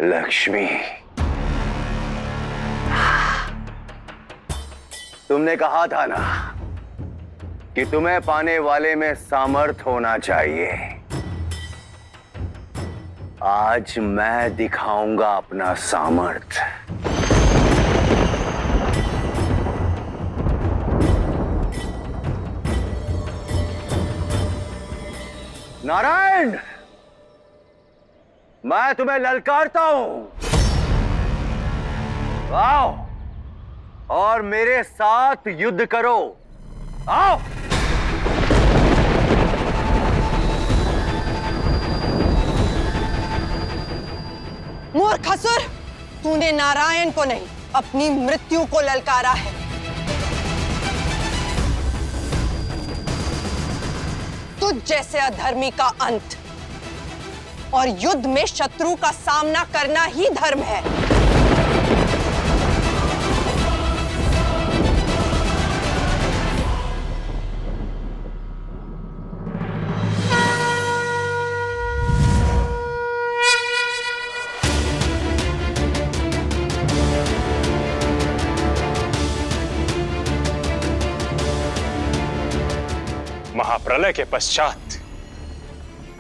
लक्ष्मी, तुमने कहा था ना कि तुम्हें पाने वाले में सामर्थ होना चाहिए। आज मैं दिखाऊंगा अपना सामर्थ। नारायण, मैं तुम्हें ललकारता हूं। आओ और मेरे साथ युद्ध करो। आओ। मूर्खसुर, तूने नारायण को नहीं, अपनी मृत्यु को ललकारा है। तुझ जैसे अधर्मी का अंत और युद्ध में शत्रु का सामना करना ही धर्म है। महाप्रलय के पश्चात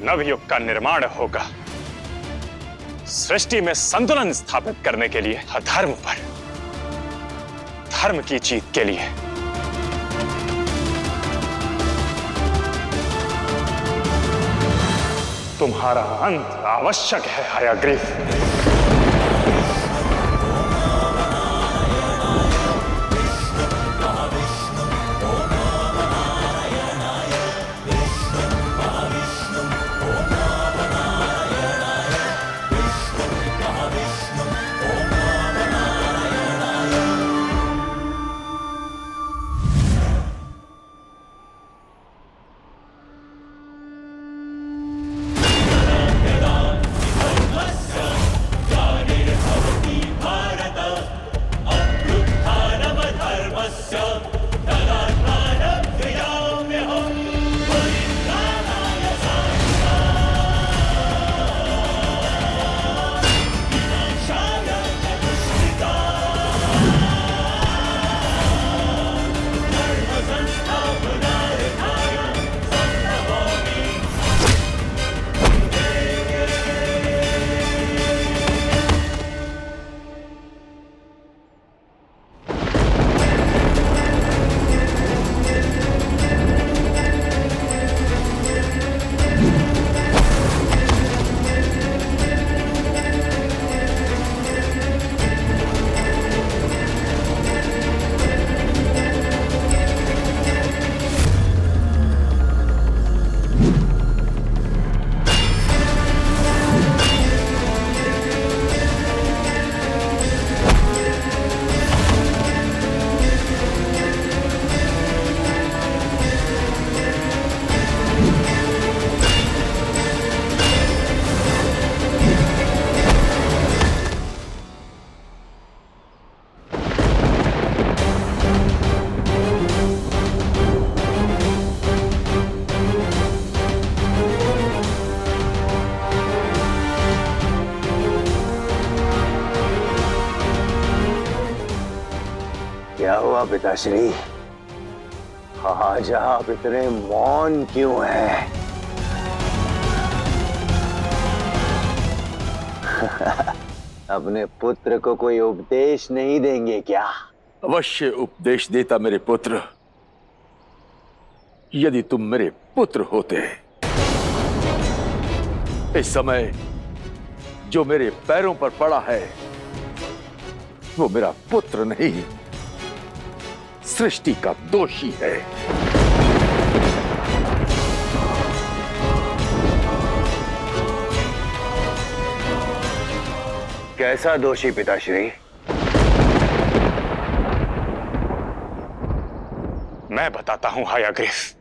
नवयुग का निर्माण होगा। सृष्टि में संतुलन स्थापित करने के लिए, अधर्म पर धर्म की जीत के लिए। तुम्हारा अंत आवश्यक है हयग्रीव। क्या हुआ पिताश्री? आज आप इतने मौन क्यों हैं? अपने पुत्र को कोई उपदेश नहीं देंगे क्या? अवश्य उपदेश देता मेरे पुत्र, यदि तुम मेरे पुत्र होते। इस समय जो मेरे पैरों पर पड़ा है वो मेरा पुत्र नहीं, सृष्टि का दोषी है। कैसा दोषी पिताश्री? मैं बताता हूं हयग्रीव।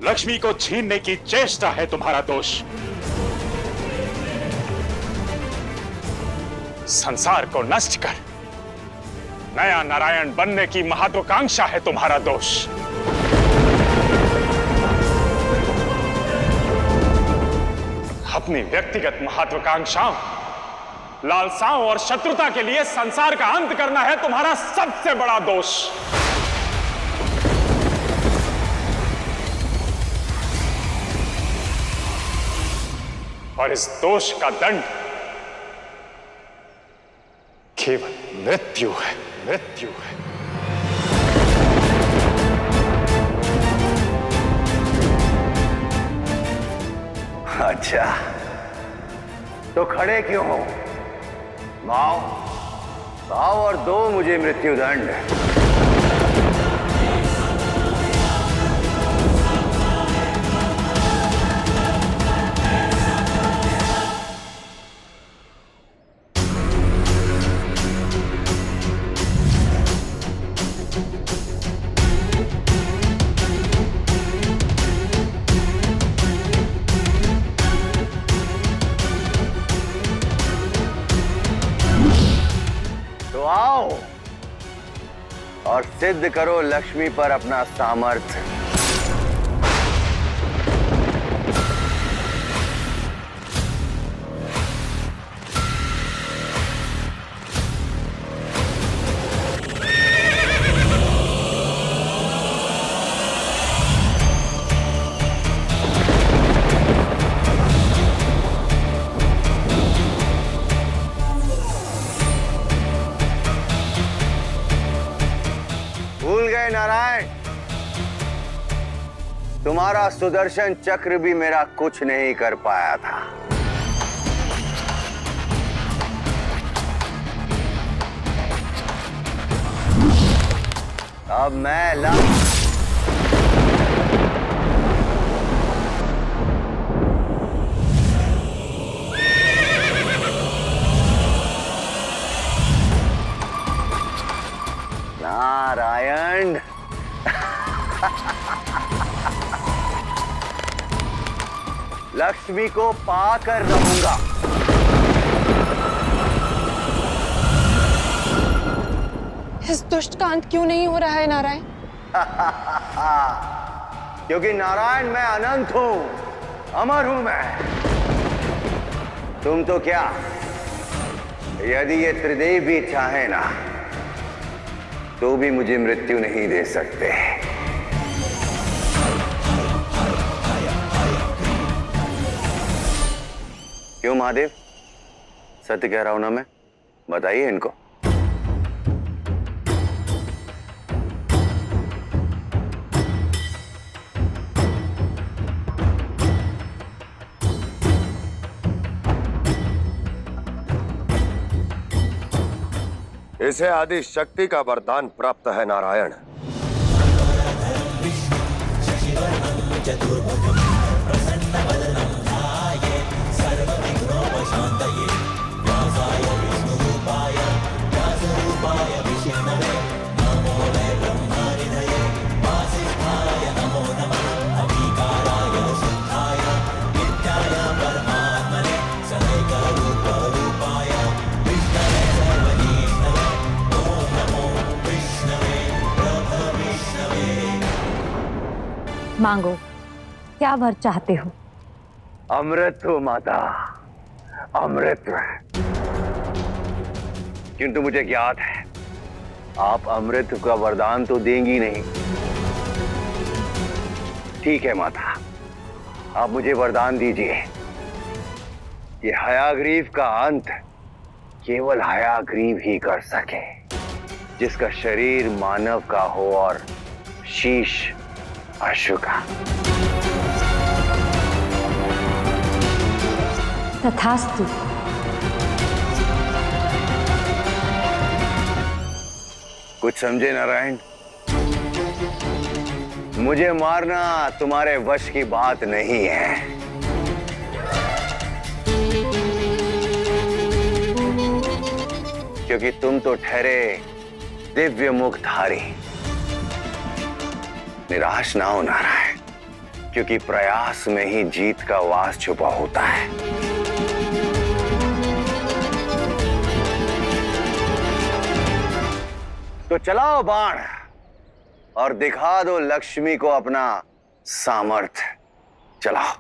लक्ष्मी को छीनने की चेष्टा है तुम्हारा दोष। संसार को नष्ट कर नया नारायण बनने की महत्वाकांक्षा है तुम्हारा दोष। अपनी व्यक्तिगत महत्वाकांक्षाओं, लालसाओं और शत्रुता के लिए संसार का अंत करना है तुम्हारा सबसे बड़ा दोष। और इस दोष का दंड केवल मृत्यु है, मृत्यु है। अच्छा, तो खड़े क्यों हो? आओ, आओ और दो मुझे मृत्युदंड। आओ और सिद्ध करो लक्ष्मी पर अपना सामर्थ्य। भूल गए नारायण, तुम्हारा सुदर्शन चक्र भी मेरा कुछ नहीं कर पाया था। अब मैं नारायण लक्ष्मी को पाकर रहूंगा। इस दुष्ट का अंत क्यों नहीं हो रहा है नारायण? क्योंकि नारायण मैं अनंत हूं, अमर हूं मैं। तुम तो क्या, यदि ये त्रिदेव भी चाहे ना तो भी मुझे मृत्यु नहीं दे सकते। क्यों महादेव, सत्य कह रहा हूं ना मैं? बताइए इनको। इसे आदि शक्ति का वरदान प्राप्त है नारायण। मांगो, क्या वर चाहते हो? अमृत हो माता, अमृत। किंतु मुझे ज्ञात है आप अमृत का वरदान तो देंगी नहीं। ठीक है माता, आप मुझे वरदान दीजिए कि हयाग्रीव का अंत केवल हयाग्रीव ही कर सके, जिसका शरीर मानव का हो और शीश अश्व का। तथास्तु। कुछ समझे नारायण? मुझे मारना तुम्हारे वश की बात नहीं है। क्योंकि तुम तो ठहरे दिव्य मुखधारी। निराश ना हो नारायण, क्योंकि प्रयास में ही जीत का वास छुपा होता है। तो चलाओ बाण और दिखा दो लक्ष्मी को अपना सामर्थ्य। चलाओ।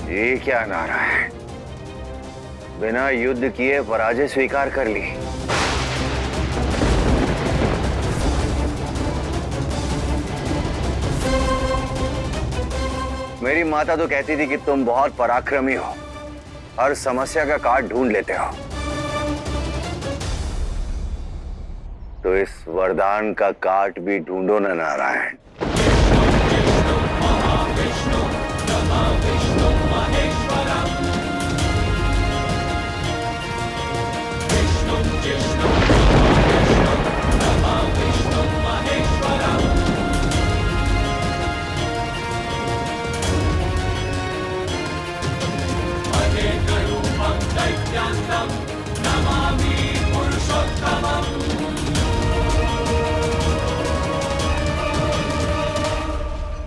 ये क्या नारा है? बिना युद्ध किए पराजय स्वीकार कर ली। मेरी माता तो कहती थी कि तुम बहुत पराक्रमी हो, हर समस्या का काट ढूंढ लेते हो। तो इस वरदान का काट भी ढूंढो ना नारायण।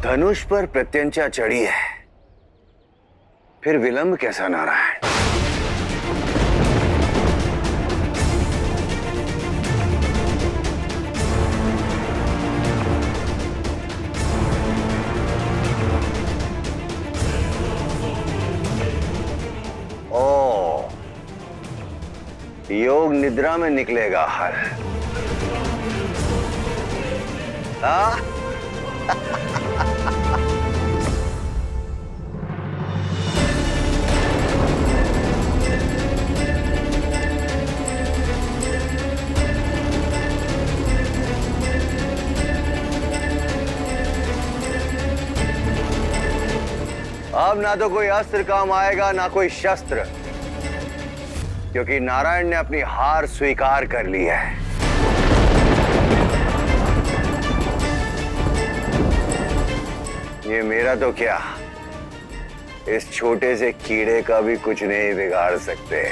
धनुष पर प्रत्यंचा चढ़ी है, फिर विलंब कैसा नारायण? ओ, योग निद्रा में निकलेगा हल। हाँ? अब ना तो कोई अस्त्र काम आएगा ना कोई शस्त्र, क्योंकि नारायण ने अपनी हार स्वीकार कर ली है। ये मेरा तो क्या, इस छोटे से कीड़े का भी कुछ नहीं बिगाड़ सकते।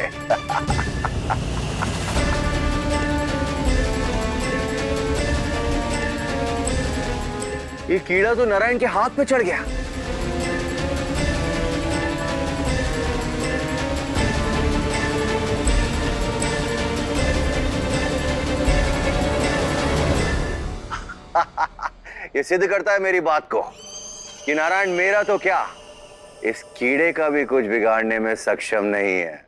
ये कीड़ा तो नारायण के हाथ पे चढ़ गया। ये सिद्ध करता है मेरी बात को कि नारायण मेरा तो क्या, इस कीड़े का भी कुछ बिगाड़ने में सक्षम नहीं है।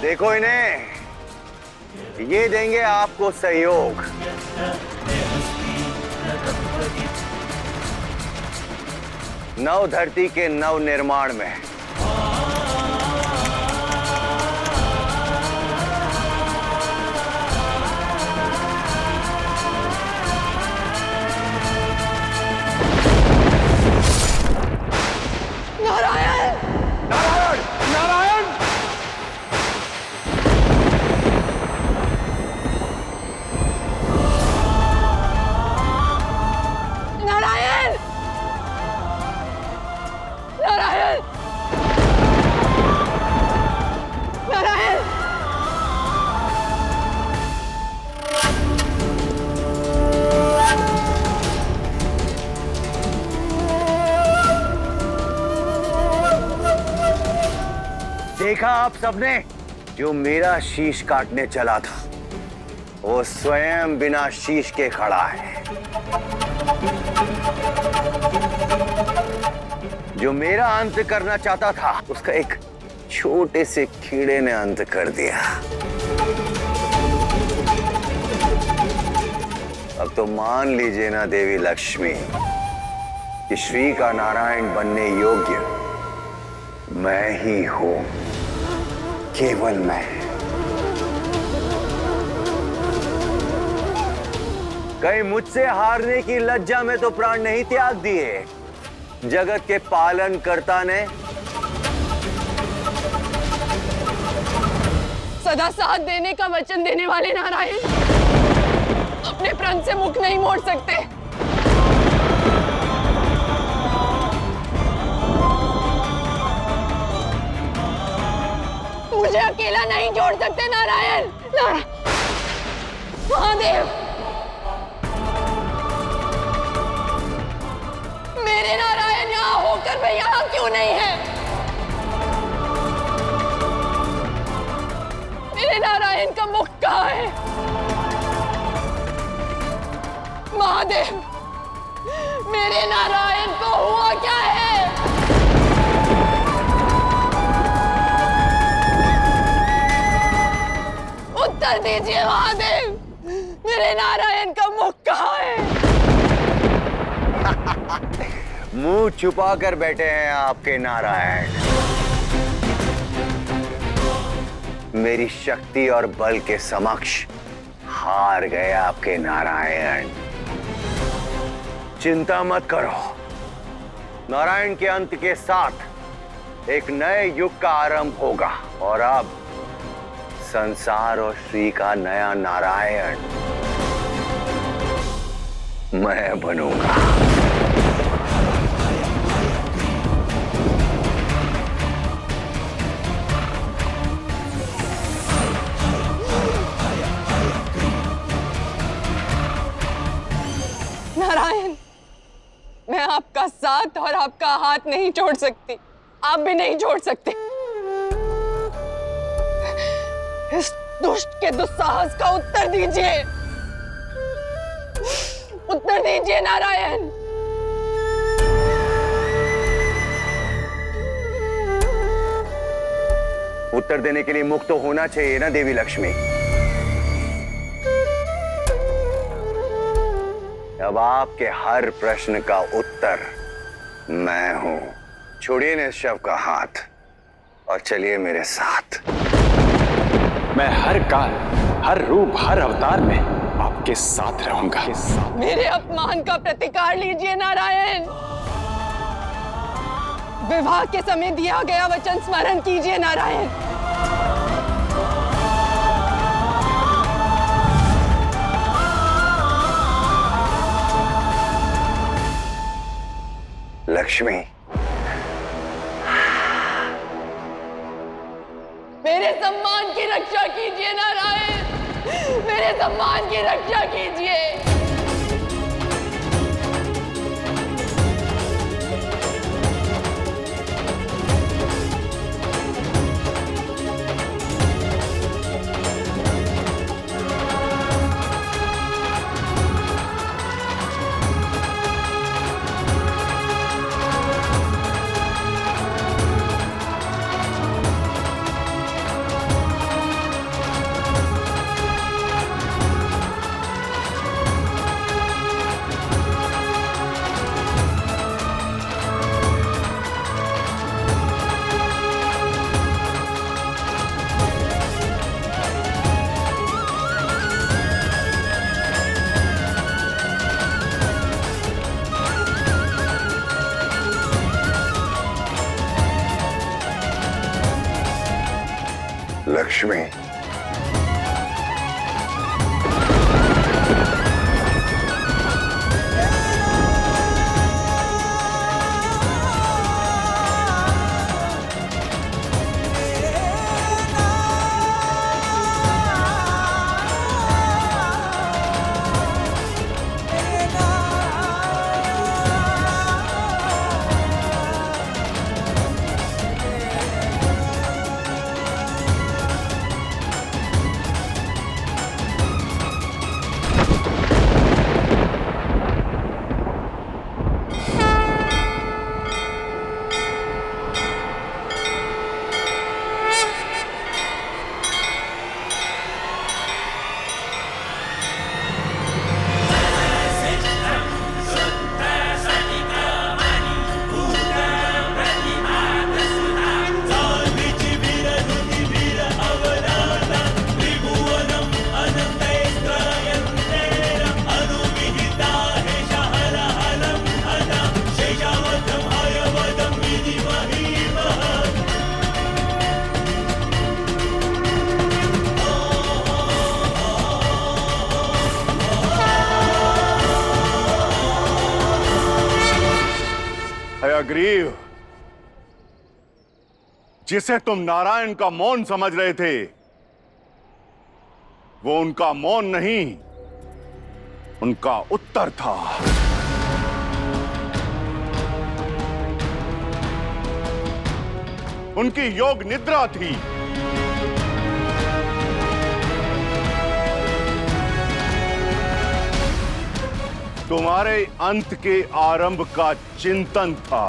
देखो इन्हें, ये देंगे आपको सहयोग। नव धरती के नव निर्माण में। नारायण! नारायण! नारायण! नारायण! नारायण! नारायण! देखा आप सबने, जो मेरा शीश काटने चला था वो स्वयं बिना शीश के खड़ा है। जो मेरा अंत करना चाहता था उसका एक छोटे से कीड़े ने अंत कर दिया। अब तो मान लीजिए ना देवी लक्ष्मी कि श्री का नारायण बनने योग्य मैं ही हूं, केवल मैं। कहीं मुझसे हारने की लज्जा में तो प्राण नहीं त्याग दिए जगत के पालन कर्ता ने। सदा साथ देने का वचन देने वाले नारायण, अपने प्रण से मुख नहीं मोड़ सकते। मुझे अकेला नहीं छोड़ सकते नारायण। महादेव, मेरे नारायण यहाँ होकर मैं यहाँ क्यों नहीं है? मेरे नारायण का मुख कहाँ है? महादेव, मेरे नारायण को हुआ क्या है? उत्तर दीजिए महादेव, मेरे नारायण का मुख कहाँ है? मुंह छुपा कर बैठे हैं आपके नारायण। मेरी शक्ति और बल के समक्ष हार गए आपके नारायण। चिंता मत करो, नारायण के अंत के साथ एक नए युग का आरंभ होगा और अब संसार और श्री का नया नारायण मैं बनूंगा। नारायण, मैं आपका साथ और आपका हाथ नहीं छोड़ सकती, आप भी नहीं छोड़ सकते। इस दुष्ट के दुस्साहस का उत्तर दीजिए, उत्तर दीजिए नारायण। उत्तर देने के लिए मुख तो होना चाहिए ना देवी लक्ष्मी। अब आपके हर प्रश्न का उत्तर मैं हूं। छोड़िए ना इस शव का हाथ और चलिए मेरे साथ। मैं हर काल, हर रूप, हर अवतार में आपके साथ रहूंगा। मेरे अपमान का प्रतिकार लीजिए नारायण। विवाह के समय दिया गया वचन स्मरण कीजिए नारायण। लक्ष्मी, मेरे सम्मान की रक्षा कीजिए नारायण, मेरे सम्मान की रक्षा कीजिए। लक्ष्मी, हयाग्रीव, जिसे तुम नारायण का मौन समझ रहे थे, वो उनका मौन नहीं, उनका उत्तर था। उनकी योग निद्रा थी। तुम्हारे अंत के आरंभ का चिंतन था,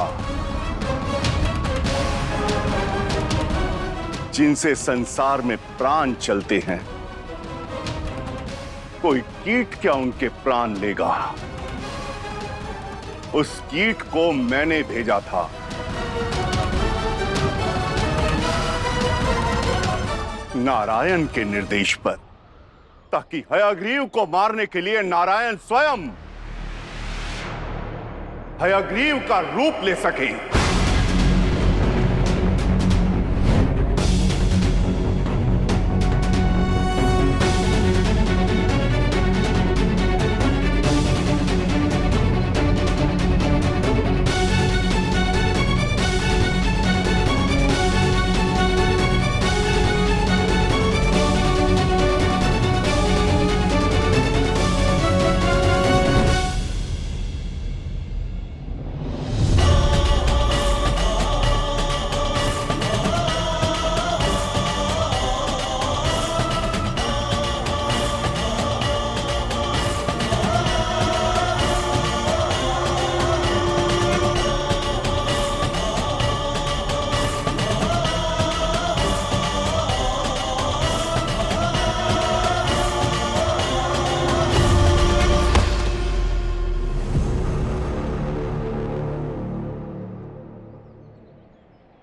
जिनसे संसार में प्राण चलते हैं। कोई कीट क्या उनके प्राण लेगा? उस कीट को मैंने भेजा था। नारायण के निर्देश पर, ताकि हयाग्रीव को मारने के लिए नारायण स्वयं हयाग्रीव का रूप ले सके।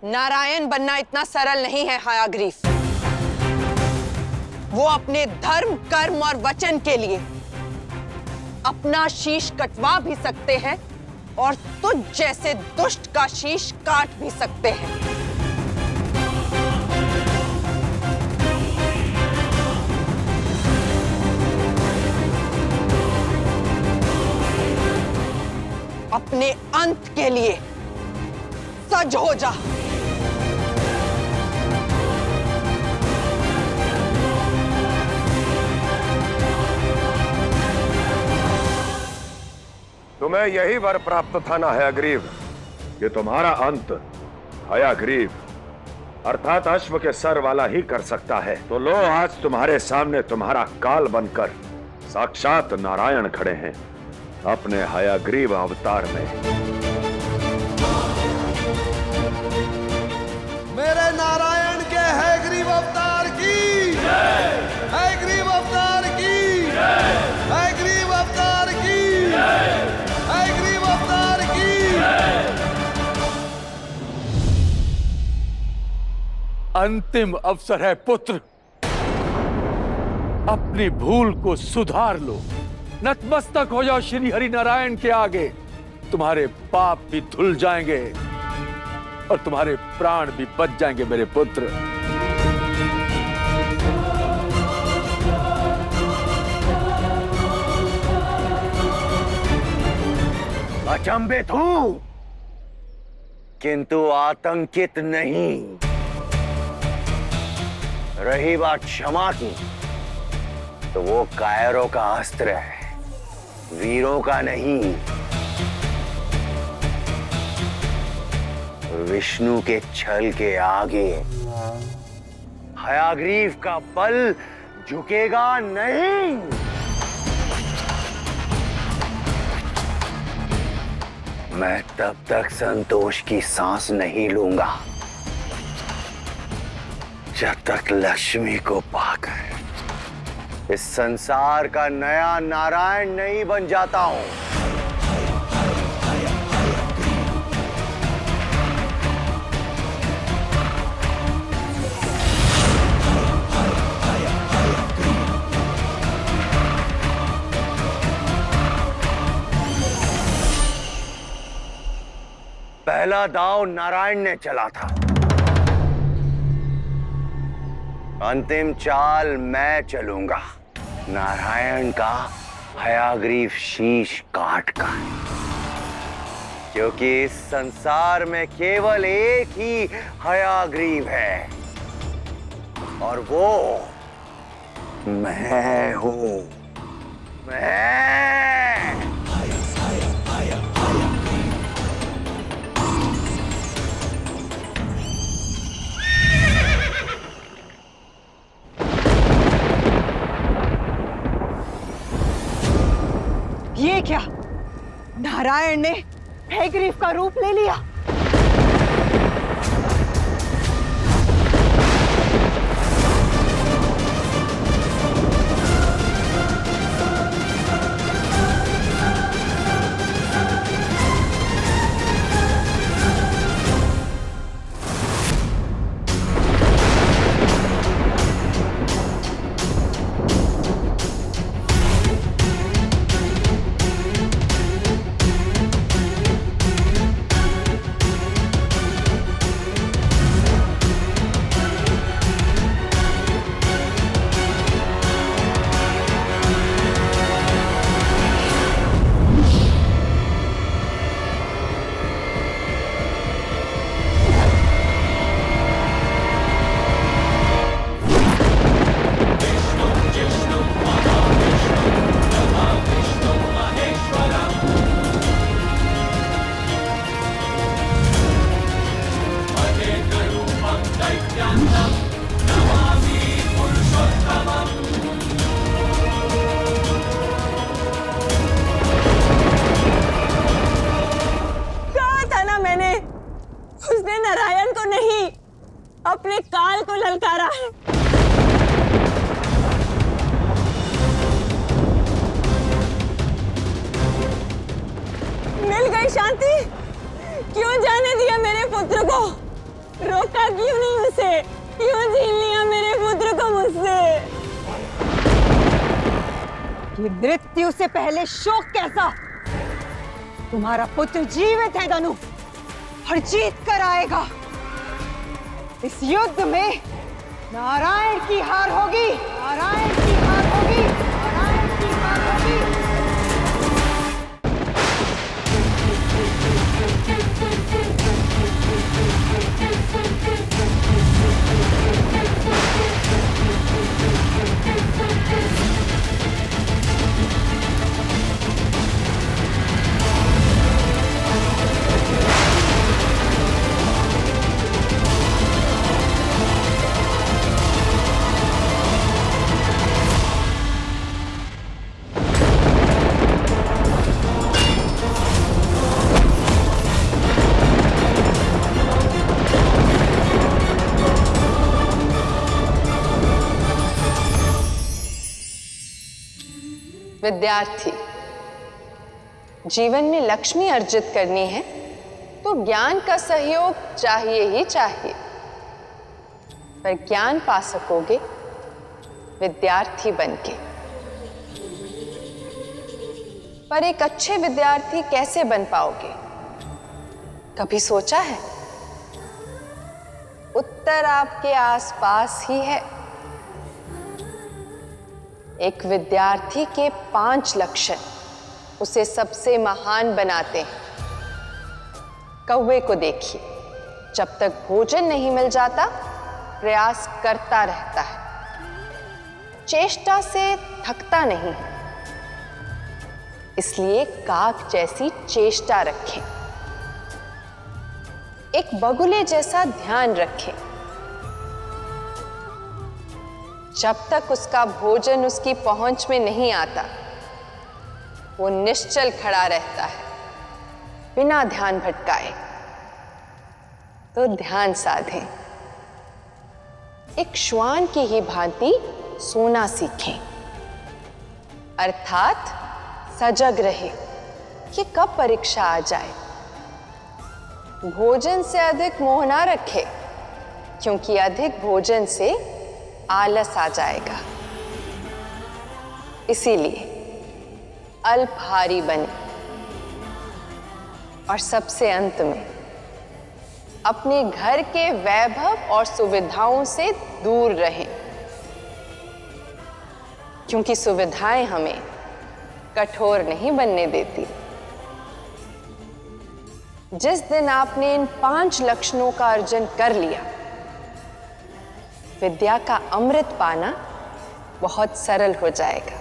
नारायण बनना इतना सरल नहीं है हयाग्रीव। वो अपने धर्म, कर्म और वचन के लिए अपना शीश कटवा भी सकते हैं और तुझ जैसे दुष्ट का शीश काट भी सकते हैं। अपने अंत के लिए सज हो जा। तुम्हें यही वर प्राप्त था ना हयाग्रीव, कि तुम्हारा अंत हयाग्रीव अर्थात अश्व के सर वाला ही कर सकता है। तो लो, आज तुम्हारे सामने तुम्हारा काल बनकर साक्षात नारायण खड़े हैं अपने हयाग्रीव अवतार में। मेरे नारायण के हयग्रीव अवतार की जय, हयग्रीव अवतार की जय, हयग्रीव अवतार की जय, हयग्रीव अवतार की जय। अंतिम अवसर है पुत्र, अपनी भूल को सुधार लो। नतमस्तक हो जाओ श्री हरि नारायण के आगे। तुम्हारे पाप भी धुल जाएंगे और तुम्हारे प्राण भी बच जाएंगे मेरे पुत्र। अचंभित हूं, किंतु आतंकित नहीं। रही बात क्षमा की, तो वो कायरों का अस्त्र है, वीरों का नहीं। विष्णु के छल के आगे हयाग्रीव का बल झुकेगा नहीं। मैं तब तक संतोष की सांस नहीं लूंगा जब तक लक्ष्मी को पाकर इस संसार का नया नारायण नहीं बन जाता हूं। पहला दांव नारायण ने चला था, अंतिम चाल मैं चलूंगा। नारायण का हयाग्रीव शीश काट कर, क्योंकि इस संसार में केवल एक ही हयाग्रीव है और वो मैं हूं। मैं ये क्या? नारायण ने हयग्रीव का रूप ले लिया। उसने नारायण को नहीं, अपने काल को ललकारा है। मिल गई शांति। क्यों जाने दिया मेरे पुत्र को? रोका क्यों नहीं उसे? क्यों छीन लिया मेरे पुत्र को मुझसे? ये मृत्यु से पहले शोक कैसा? तुम्हारा पुत्र जीवित है धनु और जीत कर आएगा। इस युद्ध में नारायण की हार होगी। नारायण की हार होगी। नारायण की हार होगी। विद्यार्थी, जीवन में लक्ष्मी अर्जित करनी है तो ज्ञान का सहयोग चाहिए ही चाहिए। पर ज्ञान पा सकोगे विद्यार्थी बनके। पर एक अच्छे विद्यार्थी कैसे बन पाओगे? कभी सोचा है? उत्तर आपके आसपास ही है। एक विद्यार्थी के 5 लक्षण उसे सबसे महान बनाते हैं। कौवे को देखिए, जब तक भोजन नहीं मिल जाता प्रयास करता रहता है, चेष्टा से थकता नहीं है। इसलिए काक जैसी चेष्टा रखें, एक बगुले जैसा ध्यान रखें। जब तक उसका भोजन उसकी पहुंच में नहीं आता, वो निश्चल खड़ा रहता है बिना ध्यान भटकाए। तो ध्यान साधें, एक श्वान की ही भांति सोना सीखें, अर्थात सजग रहे कि कब परीक्षा आ जाए। भोजन से अधिक मोह ना रखे, क्योंकि अधिक भोजन से आलस आ जाएगा। इसीलिए अल्पहारी बने। और सबसे अंत में अपने घर के वैभव और सुविधाओं से दूर रहें, क्योंकि सुविधाएं हमें कठोर नहीं बनने देती। जिस दिन आपने इन 5 लक्षणों का अर्जन कर लिया, विद्या का अमृत पाना बहुत सरल हो जाएगा।